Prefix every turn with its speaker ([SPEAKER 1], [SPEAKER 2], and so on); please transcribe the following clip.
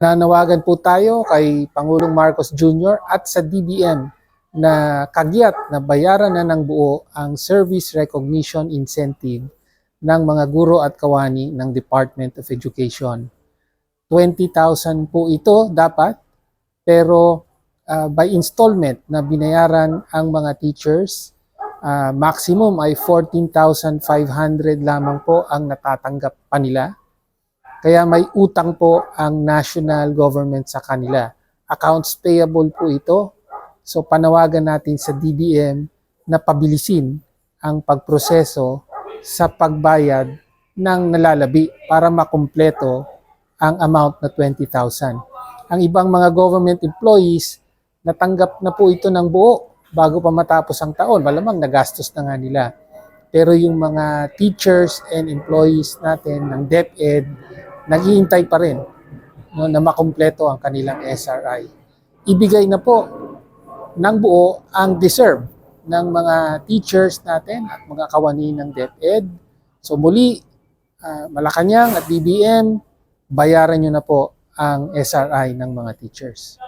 [SPEAKER 1] Nanawagan po tayo kay Pangulong Marcos Jr. at sa DBM na kagyat na bayaran na ng buo ang Service Recognition Incentive ng mga guro at kawani ng Department of Education. 20,000 po ito dapat, pero by installment na binayaran ang mga teachers, maximum ay 14,500 lamang po ang natatanggap pa nila. Kaya may utang po ang national government sa kanila. Accounts payable po ito. So panawagan natin sa DBM na pabilisin ang pagproseso sa pagbayad ng nalalabi para makumpleto ang amount na 20,000. Ang ibang mga government employees, natanggap na po ito ng buo bago pa matapos ang taon. Malamang nagastos na nga nila. Pero yung mga teachers and employees natin ng DepEd, naghihintay pa rin na makumpleto ang kanilang SRI. Ibigay na po ng buo ang deserve ng mga teachers natin at mga kawani ng DepEd. So muli, Malacanang at DBM, bayaran nyo na po ang SRI ng mga teachers.